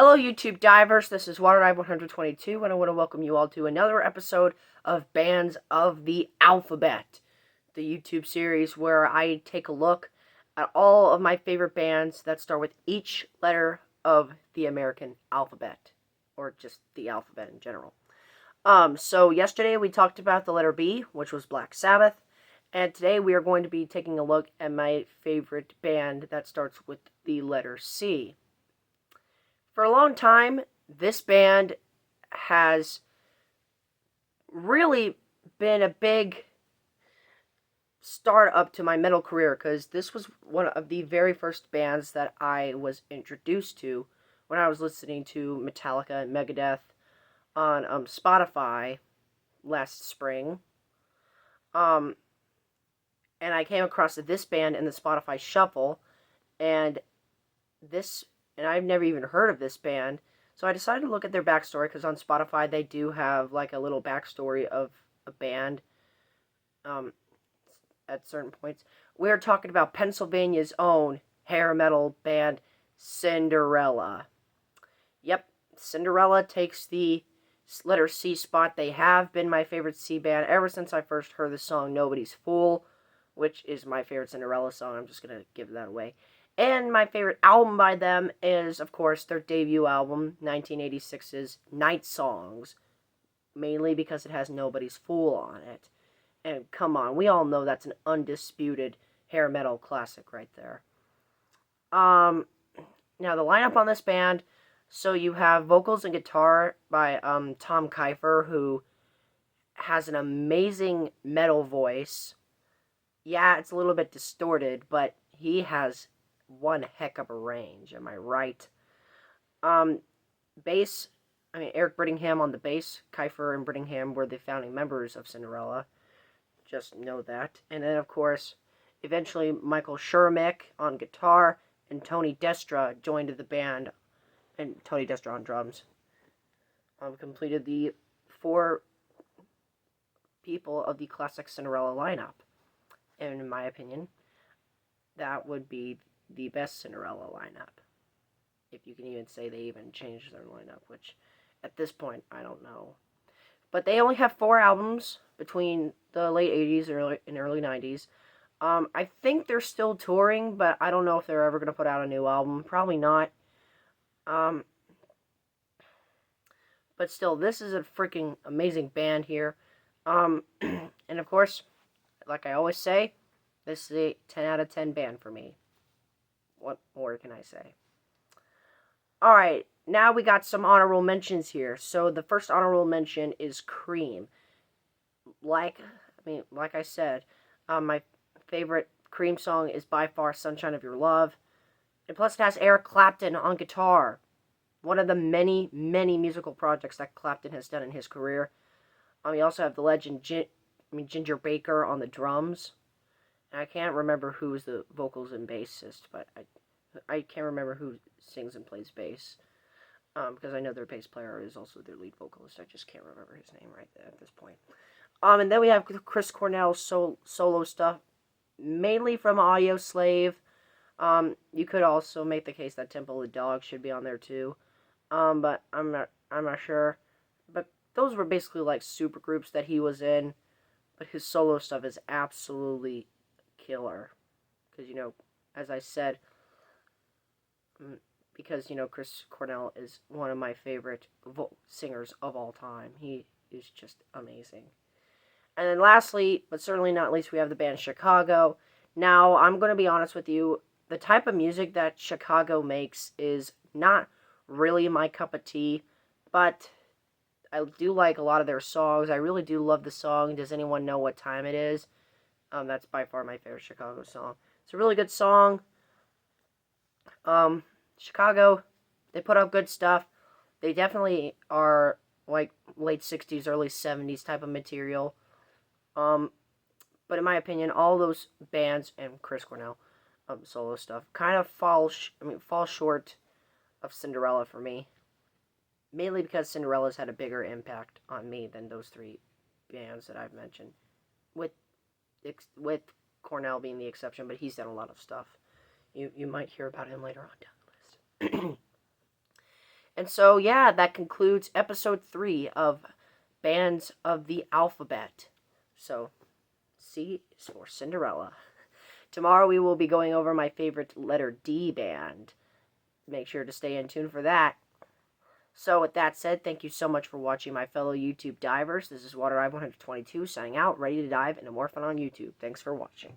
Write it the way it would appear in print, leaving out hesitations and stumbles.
Hello, YouTube divers. This is WaterDive 122, and I want to welcome you all to another episode of Bands of the Alphabet, the YouTube series where I take a look at all of my favorite bands that start with each letter of the American alphabet, or just the alphabet in general. So yesterday we talked about the letter B, which was Black Sabbath, and today we are going to be taking a look at my favorite band that starts with the letter C. For a long time, this band has really been a big start up to my metal career because this was one of the very first bands that I was introduced to when I was listening to Metallica and Megadeth on Spotify last spring. And I came across this band in the Spotify Shuffle, and I've never even heard of this band. So I decided to look at their backstory because on Spotify they do have like a little backstory of a band at certain points. We're talking about Pennsylvania's own hair metal band Cinderella. Yep, Cinderella takes the letter C spot. They have been my favorite C band ever since I first heard the song Nobody's Fool, which is my favorite Cinderella song. I'm just going to give that away. And my favorite album by them is, of course, their debut album, 1986's Night Songs, mainly because it has Nobody's Fool on it. And come on, we all know that's an undisputed hair metal classic right there. Now the lineup on this band, so you have vocals and guitar by Tom Kiefer, who has an amazing metal voice. Yeah, it's a little bit distorted, but he has one heck of a range, am I right? Bass, Eric Brittingham on the bass. Kiefer and Brittingham were the founding members of Cinderella. Just know that. And then, of course, eventually Michael Shermick on guitar and Tony Destra joined the band, and Tony Destra on drums. Completed the 4 people of the classic Cinderella lineup. And in my opinion, that would be the best Cinderella lineup. If you can even say they even changed their lineup, which at this point, I don't know. But they only have 4 albums between the late 80s and early 90s. I think they're still touring, but I don't know if they're ever going to put out a new album. Probably not. But still, this is a freaking amazing band here. And of course, like I always say, this is a 10 out of 10 band for me. What more can I say? Alright, now we got some honorable mentions here. So the first honorable mention is Cream. Like I said, my favorite Cream song is by far Sunshine of Your Love. And plus it has Eric Clapton on guitar. One of the many, many musical projects that Clapton has done in his career. You also have the legend Ginger Baker on the drums. And I can't remember who's the vocals and bassist, but I can't remember who sings and plays bass. Because I know their bass player is also their lead vocalist. I just can't remember his name right at this point. And then we have Chris Cornell's solo stuff, mainly from Audioslave. You could also make the case that Temple of the Dog should be on there too. But I'm not sure. But those were basically like super groups that he was in. But his solo stuff is absolutely killer. Because, as I said, Chris Cornell is one of my favorite singers of all time. He is just amazing. And then lastly, but certainly not least, we have the band Chicago. Now, I'm going to be honest with you, the type of music that Chicago makes is not really my cup of tea, but I do like a lot of their songs. I really do love the song, Does Anyone Know What Time It Is? That's by far my favorite Chicago song. It's a really good song. Chicago, they put out good stuff. They definitely are like late 60s, early 70s type of material. But in my opinion, all those bands and Chris Cornell solo stuff kind of fall short of Cinderella for me. Mainly because Cinderella's had a bigger impact on me than those 3 bands that I've mentioned. With Cornell being the exception, but he's done a lot of stuff. You might hear about him later on down the list. And so, yeah, that concludes episode 3 of Bands of the Alphabet. So, C is for Cinderella. Tomorrow we will be going over my favorite letter D band. Make sure to stay in tune for that. So with that said, thank you so much for watching, my fellow YouTube divers. This is WaterEye 122 signing out, ready to dive into more fun on YouTube. Thanks for watching.